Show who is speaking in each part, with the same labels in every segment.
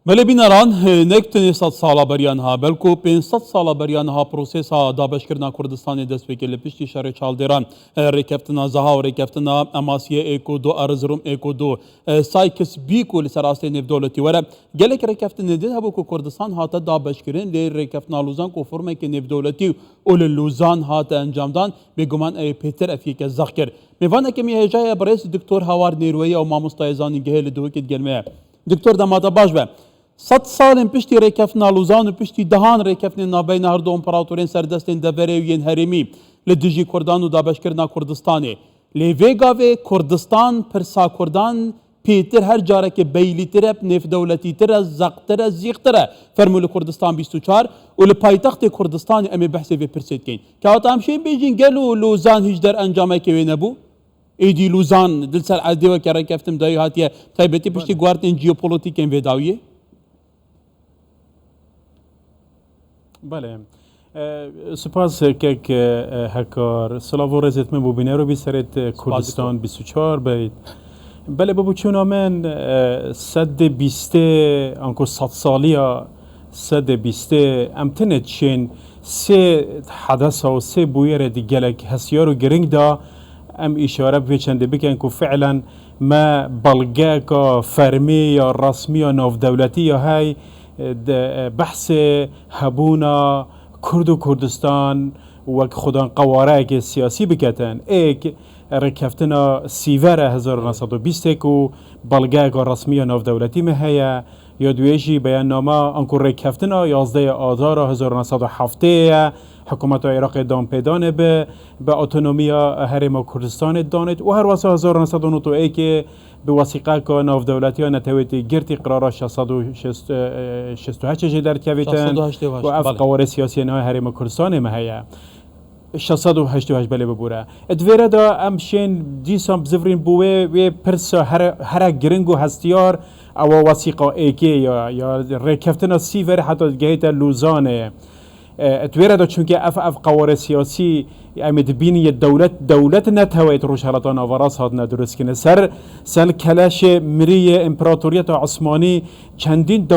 Speaker 1: بله بینران نکتنی 100 ساله بریانها بلکو 500 ساله بریانها پروسیسا دابشکرنا کردستان دست بکل پشتی شهر چالدران ریکفتنا زها و ریکفتنا اماسیه ایکو دو ارزروم ایکو دو سایکس بیکو لسراسته نف دولتی وره گلک ریکفتنا دید هبو که کردستان هاتا دابشکرین لی ریکفتنا لوزان کو فرمه که نف دولتی اول لوزان هاتا انجام دان بگمان پیتر افیک زخکر میوانه که میهجای برئیس دکتر هوار نیروی و ماموستایزانی گهل دوکت گلمه دکتر دمادا باش به 100 سال پشتی ریکفنا لوزان و پشتی دهان ریکفنا نابین هر دو امپراتورین سردستین دبره و ین هرمی لدجی کردان و دابشکرنا کردستانی لیویگا و کردستان پرسا کردان پیتر هر جاره که بیلی تره نف دولتی تره زقتره زیختره فرمول کردستان 24 و لپایتخت کردستان امی بحثی و پرسید کن که آتا همشین بیجین گلو لوزان هیچ در انجامه که وی نبو ایدی لوزان دل سر عدی و که ریکفتم دایی هاتیه تایبتی پشتی گوارتین جیوپولیتیک این ویداویه
Speaker 2: بله سپاس که هکار سلاو رزت من ببینه رو بیسرت کردستان 24 بید بله بابو چون آمن صد بیسته انکو 100 سالیا صد بیسته امتنت چین سه حدث و سه بویر دیگلک هسیار و گرنگ دا ام اشاره بچنده بکن که فعلا ما بلگاکا فرمی یا رسمی یا ناف دولتی یا های بحث هبونا کرد و کردستان و خودان قواره سیاسی بکتن ایک رکفتنا سیور 1920 کو بلگاگ و رسمی ناف دولتی مهیا یا دویجی بیان نامه انکو رکفتنا 11 آذار 1907 حکومت عراق دام پیدانه به اتونومی هرم کردستان دانید و هر واسه 1991 که به وثیقه که ناف دولتی ها نتویتی گرتی قرار 668 جدر کویتن و اف قوار سیاسی نهای هرم کردستان مهیا 688 بله ببوره ادویره دا امشین دیسام بزفرین بوه و پرسا هر گرنگو هستیار او وثیقه ایکی یا رکفتنا سیور حتی گهیت لوزانه اتویره دا چونکه اف قوار سیاسی امید بینی دولت نتوید روشالتان آوراس هاد ندرست کنه سر کلاش مری امپراتوریت عثمانی چندین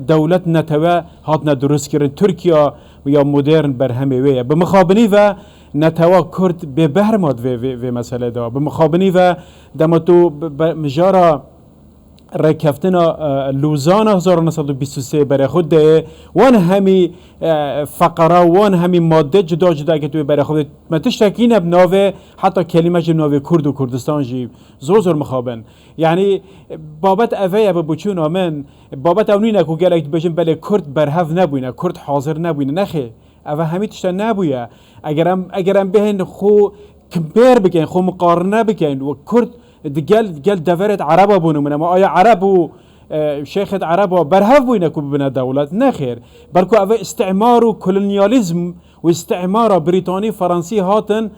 Speaker 2: دولت نتوید هاد ندرست کنه ترکیه یا مدرن بر همه ویه بمخابنی و نتوید کرد به بهرماد و مسئله دا بمخابنی و دمتو مجارا رکفتنا لوزان 1923 برای خود ده وان همی فقره وان همی ماده جدا که توی برای خود ما تشتکی نبناوه حتی کلمه جناوه کرد و کردستان جیب زور مخابن یعنی بابت اوه بچون آمن بابت اونینه که گلک بجن بله کرد برهف نبوینه کرد حاضر نبوینه نخی اوه همی تشتا نبویه اگرم بهن خو کمپیر بکن خو مقارنه بکن و کرد قال دفرت عربا بونو من ما آیا عرب و شیخ عرب و برهف بوینه که ببینه دولت نخیر بلکو اوه استعمار و کلونیالیزم و استعمار بریتانی فرانسی هاتن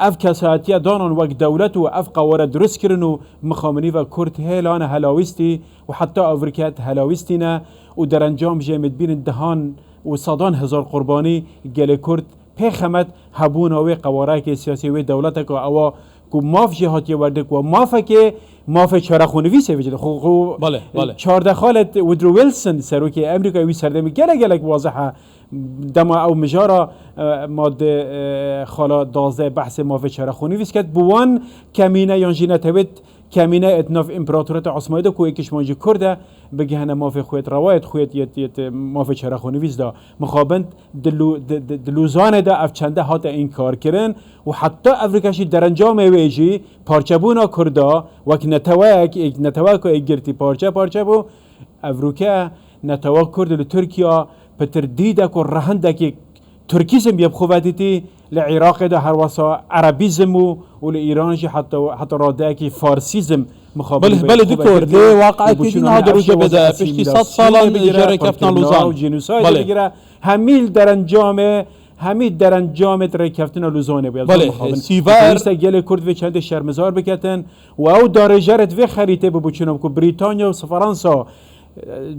Speaker 2: اف کساتیه دانان وقت دولت و اف قواره درست کرن و مخامنی و کرد هیلان هلاویستی و حتی افریکات هلاویستینه و در انجام جامد بین دهان و صدان هزار قربانی گل کرد پیخمت هبون و قواره که سیاسی و دولت که اوه کو ماف جهاتی ورده کو مافه ماف چرخونوی سویجده خو
Speaker 1: بله
Speaker 2: 14 خالت وودرو ویلسون سروکی امریکا وی سردمی گلک واضحه دما او مجارا ماده خالا 12 بحث ماف چرخونوی است بوان کمینه یانجینه توید کمینه اتناف امپراتوریت عثمانی کو یکیش ماجی کرده بگه هنه ماف خویت روایت خویت یت ماف چرخونوی دا مخابند دلوزانه دا افچنده هات این کار کرن و حتی افریکاشی در انجام ویجی پارچبونا کردا وک نتواک ایگرتی پارچه بو افریکا نتواک کرد لترکیا پتر دیده که رهنده که ترکیزم بیاب خوبادیتی لعراق ده هر واسا عربیزم و لإيرانجي حتى راداكي فارسيزم مخابل
Speaker 1: بله دكتور ليه واقعي كيدين هذا روجه بدا فيشتي 100 سال جرى كفتنا لوزان
Speaker 2: بله هميل در انجام رکفتنا لوزانه بیاد
Speaker 1: بله سیور
Speaker 2: گل کرد و چند شرمزار بکتن و او دارجرت و خریطه بچونم که بریتانیا و فرانسا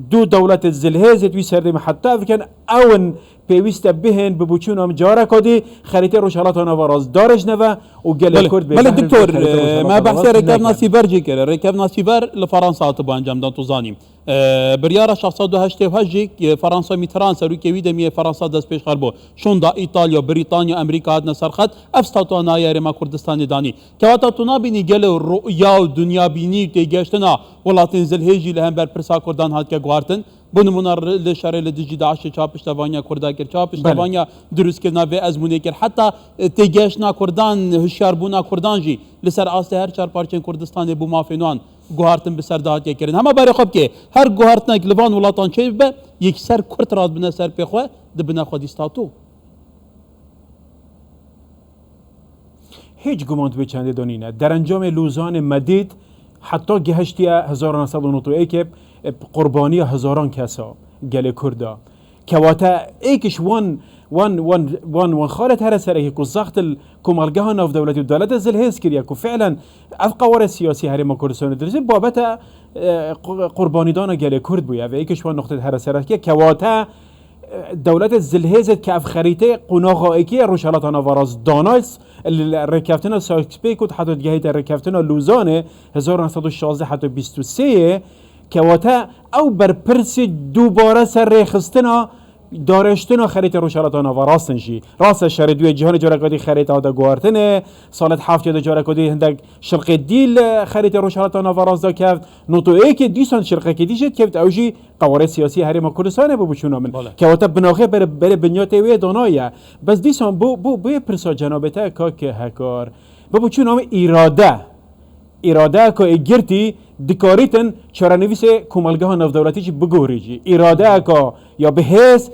Speaker 2: دو دولت زلهزت وی سردم حتی افکن اون پیوسته بهن ببوچون هم جاره کدی خریطه روشالات نواراز دارش نوه و گل کرد
Speaker 1: بله دکتور ما بحث رکاب ناسیبر جی کرد رکاب ناسیبر لفرانسا تو انجام داد تو زانیم بریار 688 فرانسا میتران سروی وی دمی فرانسا دست پیش خربو شوندا ایتالیا بریتانیا امریکا ادنا سرخط افستاتو نایر ما کردستان دانی که واتا تو نبینی گل رؤیا و دنیا بینی تیگشتنا ولاتین زلهجی لهم بر پرسا کردان هات که گوارتن بنمونا لشاره لدجی داعش چاپش توانیا کردا کر چاپش توانیا درست کرنا و ازمونه کر حتی تیگشنا کردان هشیار بونا کردان جی لسر آسته هر چار پارچن کردستان بو مافینوان گوهرتن بسر دهات کردن همه برای خوب که هر گوهرتن که لبان ولاتان چه به یک سر کرد راد بنا سر پیخواه دبنا خودی استاتو
Speaker 2: هیچ گمانت به چنده دانینه در انجام لوزان مدید حتی گهشتی 1991 که قربانی هزاران کسا گل کردا که واتا ایکش وان خالت هر سره که زخت الکمالگاه ناف دولتی و دولت زلهز کریه که فعلا افقوار سیاسی هرم کردستان درسته بابت قربانی دانا گل کرد بویا و ایکش وان نقطه هر سره که واتا دولت زلهزت که اف خریطه قناغائکی روشالات نواراز دانایس رکفتنا ساکسپی کد حتی گهیت رکفتنا لوزانه 1916 حتی 23 که واتا او برپرس دوباره سر ریخستنا دارشتنا خریطه روشالات نواراستن شی راست شردوی جهان جارکادی خریطه دا گوارتنه سالت هفت دا جارکادی هندک شرق دیل خریطه روشالات نواراز دا کفت نوتو ای که دیسان شرق کدی شد کفت اوجی قواره سیاسی هرم کردستانه ببوچونا من که واتا بناخه بره بنیاته وی دانایه بس دیسان بو پرسا جنابته که هکار ببوچونا من اراده که ایگرتی دکاریتن چرانویس کمالگاه ناف دولتی چی بگوریجی اراده که یا به حس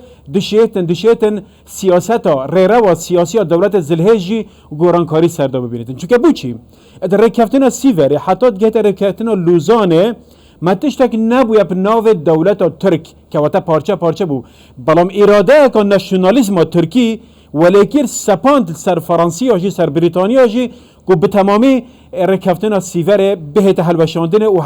Speaker 2: دشیتن سیاستا ریره و سیاسی دولت زلهجی گورانکاری سردا ببینیدن چون که بوچی در رکفتنا سیوری حتی گهت رکفتنا لوزانه متش تک نبوی اپ ناو دولت ترک که واتا پارچه بو بلام اراده که نشنالیزم ترکی ولیکن سپاند سر فرانسی آجی سر بریتانیا آجی که به تمامی رکفتنا سیوره بهت هلوشاندنه و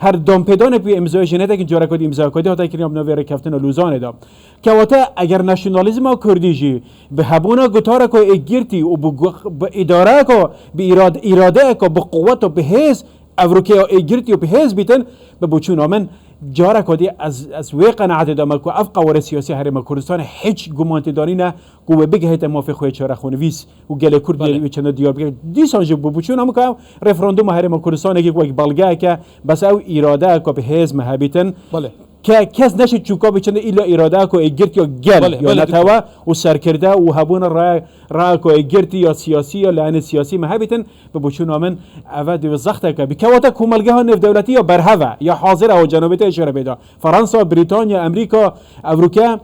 Speaker 2: هر دامپدان پی امضای جنته که جارکادی امضا کردی حتی کنیم نوی رکفتنا لوزانه دا که واتا اگر نشنالیزم ها کردی جی به هبونا گتاره که ایگیرتی و به اداره که به اراده که به قوت و به حس افروکه ایگیرتی و به حس بیتن به بچون آمن جارا کدی از وی قناعت دام کو افقوار سیاسی هرم کردستان هیچ گمانت داری نه کو بگه موافق خو چاره خونویس و گله کرد و چند دیار بگه دیسانج بوچون هم که رفراندوم هرم کردستان که یک بلگه که بس او اراده کو به حزب مهبیتن که کس نشد چوکا بچند ایلا اراده کو ایگرت یا گل یا نتوا و سرکرده و هبون را کو ایگرت یا سیاسی یا لعن سیاسی مهبیتن به بچون آمن اود و زخته که بکواتا کوملگه ها نف دولتی یا برهوه یا حاضر او جنوبیت اشاره بیدا فرانسا بریتانیا امریکا اروکا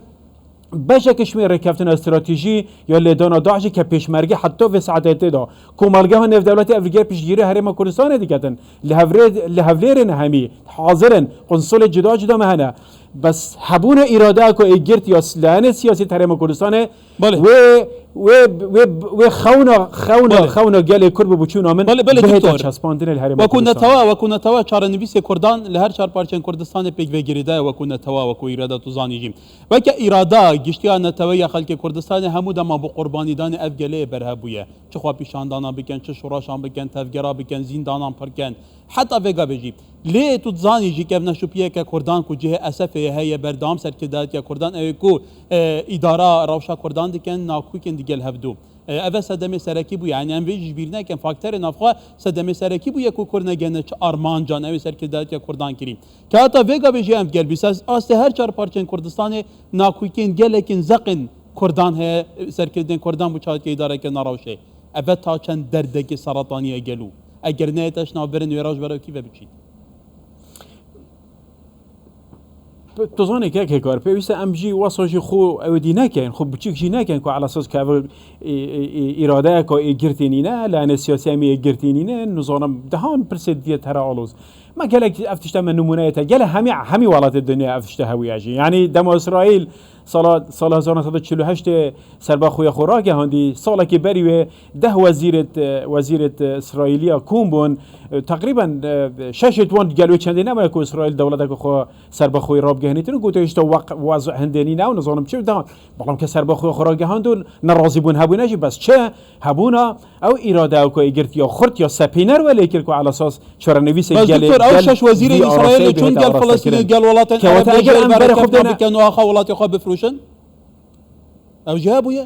Speaker 2: باشه کشمیر رکفتن استراتژی یا لیدانا داعشی که پیشمرگی حتی و ساعت دا کومالگاه ها نف دولتی افریقا پیشگیری هرم کردستان دیگه‌تن لهولیر همی حاضرن قنصل جدا مهنه بس هبون اراده کو ایگرت یا لعنه سیاسی هرم کردستان و خونا گل کرد بچون آمن
Speaker 1: دکتور
Speaker 2: چسباندن الهرم
Speaker 1: وكنا توا چار نویس کردان لهر چار پارچن کردستان پیک و گریده وكنا توا وكو اراده تو زانیجیم و که اراده گشتیان توا خلک کردستان همود ما بو قربانی دان افگله برهبویه چه خوا پیشاندانا بکن چه شوراشان بکن تفگرا بکن زندانان پرکن حتی وگا بجی لی تو زانیجی که نشوپیه که کردان کو جه اسف هي بردام سرکدات که کردان کو اداره روشا کردان دکن ناکوکن دیگل هفدو اوه صدمه سرکی بو یعنی ام ویج بیرنه کن فاکتور نافخوا صدمه سرکی بو یکو کرنه گنه آرمان جان اوه سرکدات که کردان کریم که حتی وگا بجی ام گل بیساز آسته هر چار پارچن کردستان ناکوکن گلکن زقن کردان هي سرکدن کردان بو چات که اداره که ناروشه اوه تا چند دردگی سرطانی گلو اگر نه تشنا برن ویراج برای کی و بچید
Speaker 2: تو زانی که کار پیوسته امجی واساجی خو اودی نکن خو بچیکشی نکن که على اساس که اراده که ایگرتینی نه لعنه سیاسی همی ایگرتینی نه نظام دهان پرسیدیت هر آلوز ما گلک افتشته من نمونه تا گل همی ولات الدنیا افتشته هویاجی یعنی دم اسرائیل سال 1948 سربا خویا خوراک هندی سال که بری و 10 وزیرت اسرائیلیا کومبون تقریبا 6 توان گلو چندی نمیشه که اسرائیل دولت که خو سربا خوی راب گهنیتون گوته اشتا وضع هندنی نه و نظام چه بدم بالام که سربا خوی خوراک هندون ناراضی بون هبونه جی بس چه هبونا او اراده او که گرت یا خرد یا سپینر ولی کرد که على اساس چرا نویس گل
Speaker 1: دکتر او شش وزیر اسرائیل چون گل فلسطین گل ولات
Speaker 2: که وقت اگر ام بر خود نه
Speaker 1: كانوا اخا ولات خو بفروشن او جابوا يا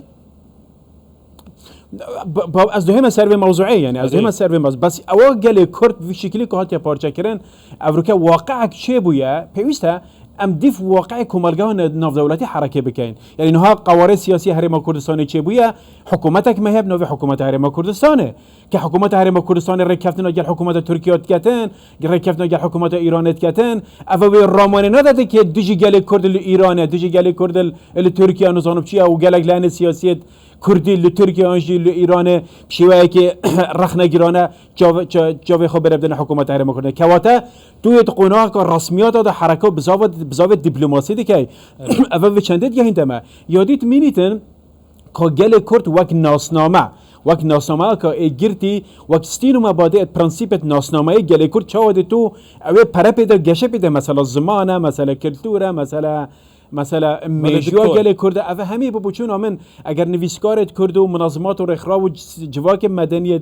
Speaker 2: از دوهم سروی موضوعی یعنی از دوهم سروی موضوع بس اول گل کرد و شکلی که هات پارچه کردن افریقا واقعا چه بوده پیوسته ام دیف واقع کمالگاه ناف دولتی حرکت بکن یعنی نها قواره سیاسی حریم کردستان چه بوده حکومتک مهب نوع حکومت حریم کردستانه که حکومت حریم کردستان رکفتن اگر حکومت ترکیه کتن رکفتن اگر حکومت ایران کتن اوی رامان نداده که دیجی گل کرد ایران دیجی گل کرد ترکیه نزانم چی او گلک لعن سیاسی کردی لترکیه آنجی ایران بشیوه که رخنه گیرانه جاوی خو بربدن حکومت حریم کرده که واتا توی قناع که رسمیات داده حرکت بزاوت دیپلماسی دیگه اول چنده دیگه هندمه یادیت مینیتن که گل کرد وک ناسنامه که ایگرتی وک ستینو مبادئ پرنسیپت ناسنامه گل کرد چه تو اوه پره پیدا گشه پیدا مثلا زمانه مثلا کلتوره مثلا میجوا گله کرده اوه همی بچون آمن اگر نویسکارت کرده و منظمات و رخرا و جواک مدنیت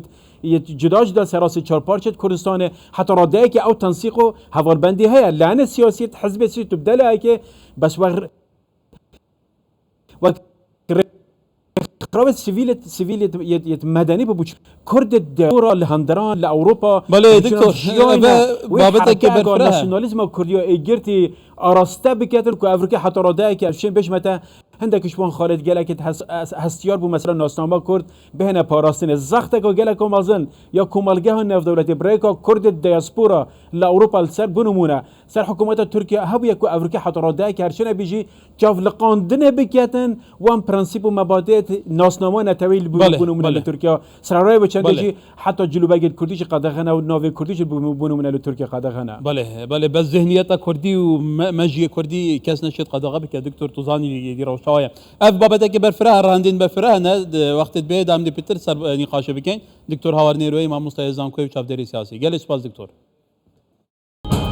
Speaker 2: جدا سراس چهار پارچت کردستانه حتی راده که او تنسیق و حوالبندی هیا لعنه سیاسیت حزب سیاسی تبدله که بس وقت خراب سیویل مدنی ببوش کرد دورا لهندران لاوروبا
Speaker 1: بله دکتر بابت که
Speaker 2: برفره ناسیونالیسم کردیا ایگرتی آراسته بکتر که افریقا حتی راده که افشین بش متا هندک شپون خالد گلکت هستیار بو مثلا ناسنامه کرد بهنه پاراستن زخت که گلک مازن یا کومالگاه نف دولت بریکا کرد دیاسپورا لاوروبا سر بنمونه سر حکومت ترکیه هبو یک افریقا حتی راده که هرچنه بیجی جاف لقاندن بکتن وان پرنسیپ و مبادئ ناسنامه نتویل بنمونه لترکیه سرای بچندی حتی جلوبگید کردیش قدغنه و ناوی کردیش بنمونه لترکیه قدغنه
Speaker 1: بله بس ذهنیت کردی و مجی کردی کس نشد قدغه بک دکتر توزانی دی روشایا اف بابت که برفره راندین برفره نه وقت به دام دی پیتر سر نقاش بکن دکتر هاور نیروی ما مستعزم کوی چاودری سیاسی گل اسپاس دکتر